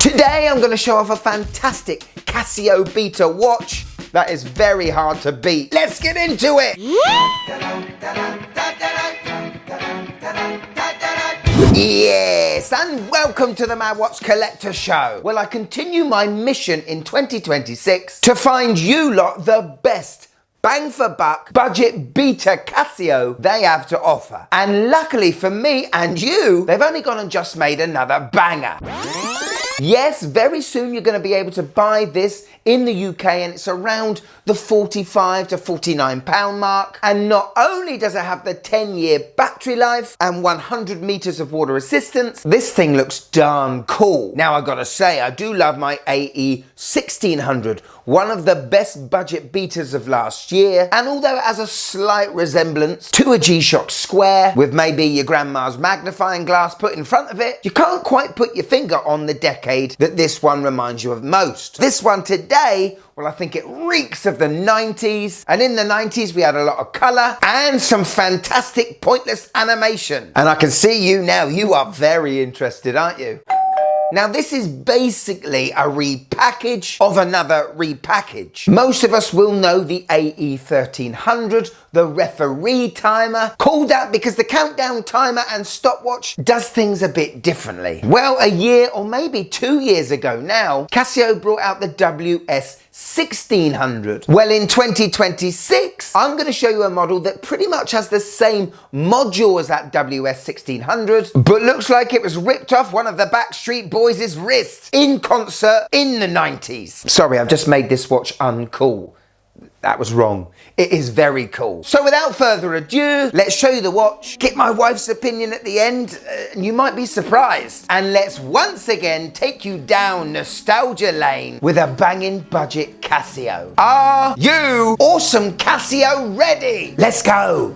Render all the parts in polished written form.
Today I'm going to show off a fantastic Casio Beta watch that is very hard to beat. Let's get into it! Yes, and welcome to the Mad Watch Collector Show. Well, I continue my mission in 2026 to find you lot the best bang for buck budget beta Casio they have to offer. And luckily for me and you, they've only gone and just made another banger. Yes, very soon you're going to be able to buy this in the UK and it's around the £45 to £49 mark. And not only does it have the 10-year battery life and 100 meters of water resistance, this thing looks darn cool. Now I gotta say, I do love my AE 1600, one of the best budget betas of last year. And although it has a slight resemblance to a G-Shock Square with maybe your grandma's magnifying glass put in front of it, you can't quite put your finger on the decade that this one reminds you of most. This one today, well, I think it reeks of the 90s. And in the 90s, we had a lot of color and some fantastic pointless animation. And I can see you now, you are very interested, aren't you? Now, this is basically a repackage of another repackage. Most of us will know the AE 1300, the referee timer, called that because the countdown timer and stopwatch does things a bit differently. Well, a year or maybe 2 years ago now, Casio brought out the WS 1600. Well, in 2026, I'm going to show you a model that pretty much has the same module as that WS 1600, but looks like it was ripped off one of the Backstreet Boys' wrists in concert in the 90s. Sorry, I've just made this watch uncool. That was wrong. It is very cool. So without further ado, let's show you the watch, get my wife's opinion at the end, and you might be surprised. And let's once again take you down nostalgia lane with a banging budget Casio. Are you awesome Casio ready? Let's go.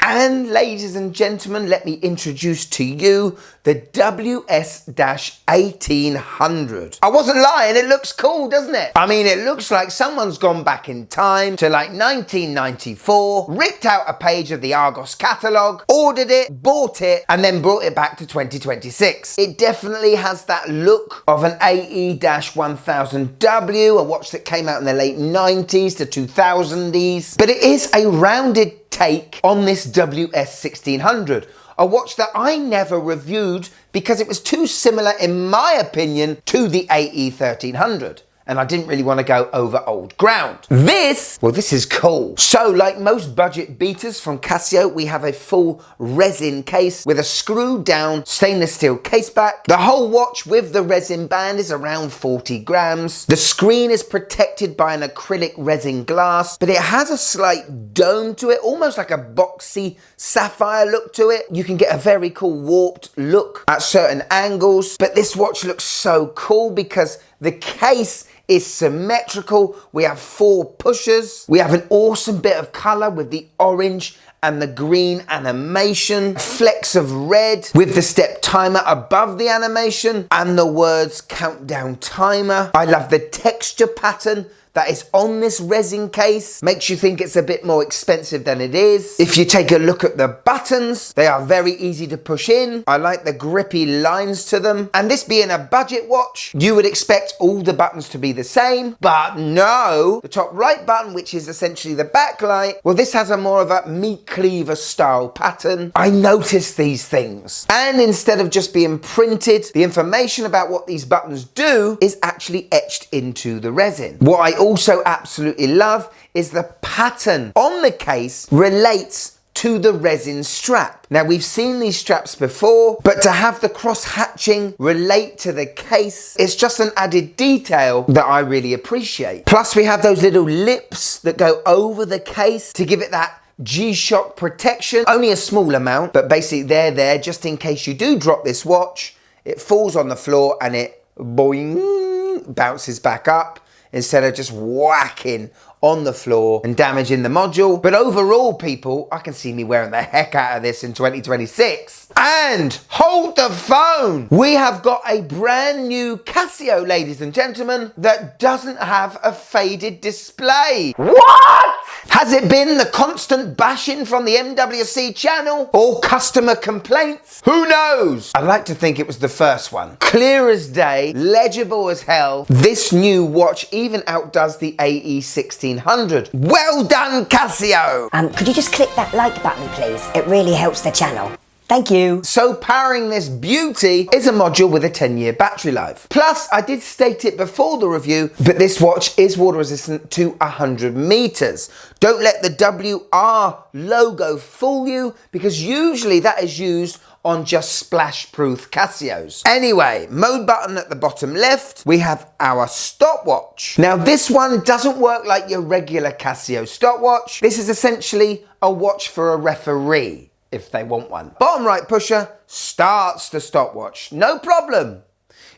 And ladies and gentlemen, let me introduce to you the WS-1800. I wasn't lying, it looks cool, doesn't it? I mean, it looks like someone's gone back in time to like 1994, ripped out a page of the Argos catalogue, ordered it, bought it, and then brought it back to 2026. It definitely has that look of an AE-1000W, a watch that came out in the late 90s to 2000s, but it is a rounded take on this WS-1600, a watch that I never reviewed because it was too similar, in my opinion, to the AE-1300. And I didn't really want to go over old ground. This is cool. So like most budget beaters from Casio, we have a full resin case with a screwed down stainless steel case back. The whole watch with the resin band is around 40 grams. The screen is protected by an acrylic resin glass, but it has a slight dome to it, almost like a boxy sapphire look to it. You can get a very cool warped look at certain angles, but this watch looks so cool because the case is symmetrical. We have 4 pushers. We have an awesome bit of color with the orange and the green animation, flecks of red with the step timer above the animation and the words countdown timer. I love the texture pattern that is on this resin case. Makes you think it's a bit more expensive than it is. If you take a look at the buttons, they are very easy to push in. I like the grippy lines to them. And this being a budget watch, you would expect all the buttons to be the same, but no. The top right button, which is essentially the backlight, well, this has a more of a meat cleaver style pattern. I noticed these things. And instead of just being printed, the information about what these buttons do is actually etched into the resin. What I also absolutely love is the pattern on the case relates to the resin strap. Now, we've seen these straps before, but to have the cross hatching relate to the case, it's just an added detail that I really appreciate. Plus, we have those little lips that go over the case to give it that G-Shock protection. Only a small amount, but basically they're there just in case you do drop this watch, it falls on the floor and it boing, bounces back up, instead of just whacking on the floor and damaging the module. But overall, people, I can see me wearing the heck out of this in 2026. And hold the phone! We have got a brand new Casio, ladies and gentlemen, that doesn't have a faded display. What? Has it been the constant bashing from the MWC channel or customer complaints? Who knows? I'd like to think it was the first one. Clear as day, legible as hell, this new watch even outdoes the AE 1600. Well done, Casio! Could you just click that like button, please? It really helps the channel. Thank you. So powering this beauty is a module with a 10-year battery life. Plus, I did state it before the review, but this watch is water resistant to 100 meters. Don't let the WR logo fool you, because usually that is used on just splash-proof Casios. Anyway, mode button at the bottom left, we have our stopwatch. Now this one doesn't work like your regular Casio stopwatch. This is essentially a watch for a referee, if they want one. Bottom right pusher starts the stopwatch, no problem.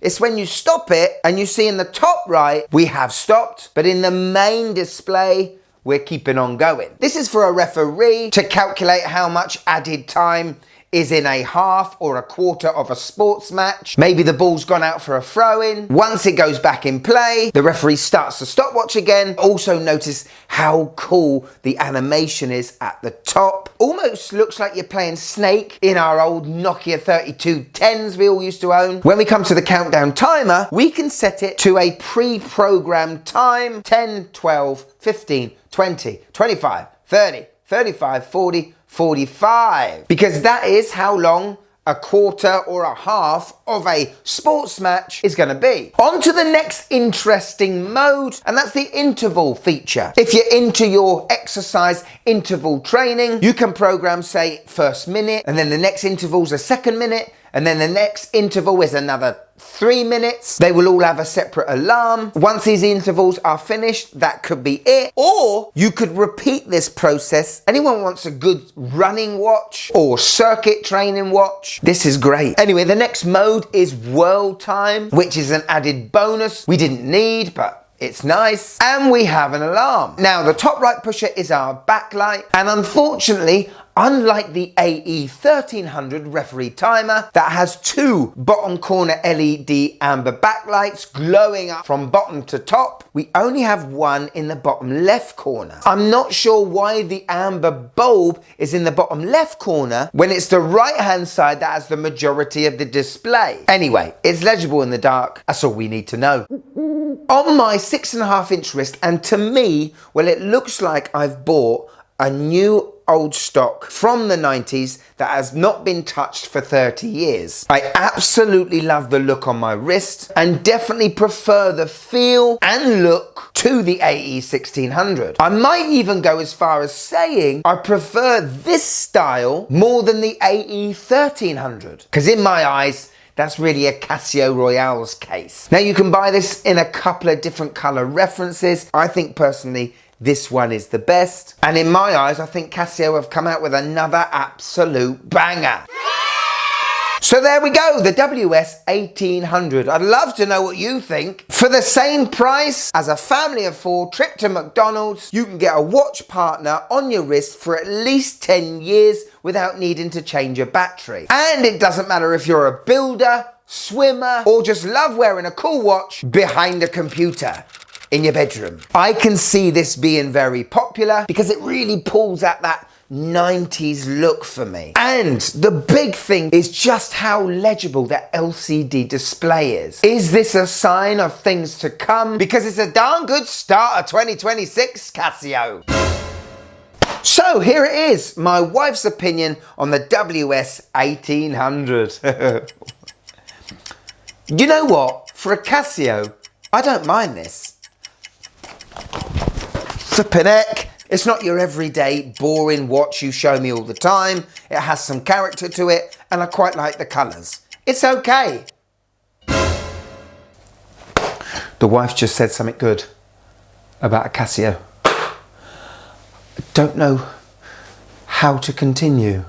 It's when you stop it and you see in the top right, we have stopped, but in the main display, we're keeping on going. This is for a referee to calculate how much added time is in a half or a quarter of a sports match. Maybe the ball's gone out for a throw-in. Once it goes back in play, the referee starts the stopwatch again. Also notice how cool the animation is at the top. Almost looks like you're playing Snake in our old Nokia 3210s we all used to own. When we come to the countdown timer, we can set it to a pre-programmed time. 10, 12, 15, 20, 25, 30, 35, 40, 45, because that is how long a quarter or a half of a sports match is going to be. On to the next interesting mode, and that's the interval feature. If you're into your exercise interval training, you can program, say, first minute, and then the next interval's a second minute, and then the next interval is another 3 minutes. They will all have a separate alarm. Once these intervals are finished, that could be it. Or you could repeat this process. Anyone wants a good running watch or circuit training watch? This is great. Anyway, the next mode is world time, which is an added bonus we didn't need, but it's nice. And we have an alarm. Now, the top right pusher is our backlight, and unfortunately, unlike the AE 1300 referee timer that has 2 bottom corner LED amber backlights glowing up from bottom to top, we only have one in the bottom left corner. I'm not sure why the amber bulb is in the bottom left corner when it's the right hand side that has the majority of the display. Anyway, it's legible in the dark. That's all we need to know. On my 6.5-inch wrist, and to me, well, it looks like I've bought a new old stock from the 90s that has not been touched for 30 years. I absolutely love the look on my wrist and definitely prefer the feel and look to the AE 1600. I might even go as far as saying I prefer this style more than the AE 1300, because in my eyes, that's really a Casio Royale's case. Now you can buy this in a couple of different color references. I think personally, this one is the best. And in my eyes, I think Casio have come out with another absolute banger. So there we go, the WS 1800. I'd love to know what you think. For the same price as a family of 4 trip to McDonald's, you can get a watch partner on your wrist for at least 10 years without needing to change your battery. And it doesn't matter if you're a builder, swimmer, or just love wearing a cool watch behind a computer in your bedroom. I can see this being very popular because it really pulls at that 90s look for me. And the big thing is just how legible that LCD display is. Is this a sign of things to come? Because it's a darn good start of 2026, Casio. So here it is, my wife's opinion on the WS 1800. You know what? For a Casio, I don't mind this. Flippin' heck. It's not your everyday boring watch you show me all the time. It has some character to it, and I quite like the colours. It's okay. The wife just said something good about a Casio. I don't know how to continue.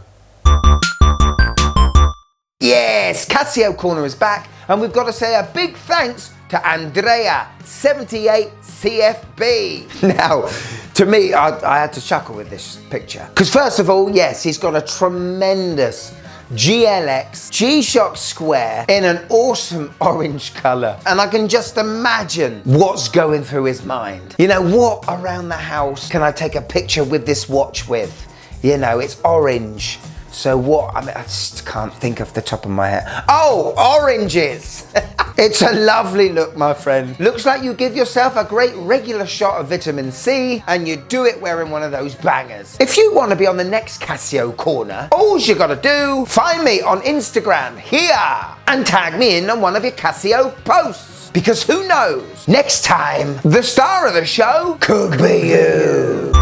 Yes, Casio Corner is back, and we've got to say a big thanks to Andrea, 78CFB. Now, to me, I had to chuckle with this picture. Because first of all, yes, he's got a tremendous GLX G-Shock Square in an awesome orange colour. And I can just imagine what's going through his mind. You know, what around the house can I take a picture with this watch with? You know, it's orange. So what, I mean, I just can't think off the top of my head. Oh, oranges! It's a lovely look, my friend. Looks like you give yourself a great regular shot of vitamin C and you do it wearing one of those bangers. If you want to be on the next Casio corner, all you gotta do, find me on Instagram here and tag me in on one of your Casio posts. Because who knows, next time, the star of the show could be you.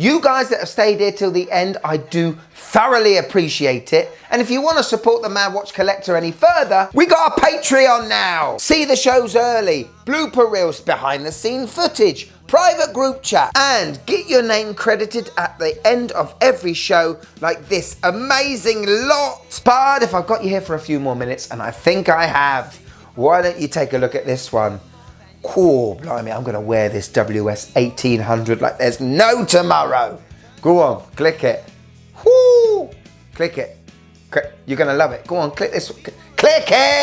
You guys that have stayed here till the end, I do thoroughly appreciate it. And if you want to support the Mad Watch Collector any further, we got a Patreon now. See the shows early, blooper reels, behind the scene footage, private group chat, and get your name credited at the end of every show like this amazing lot. But if I've got you here for a few more minutes, and I think I have, why don't you take a look at this one? Cool, blimey, I'm gonna wear this WS 1800 like there's no tomorrow. Go on, click it. Woo! Click it. You're gonna love it. Go on, click this. Click it!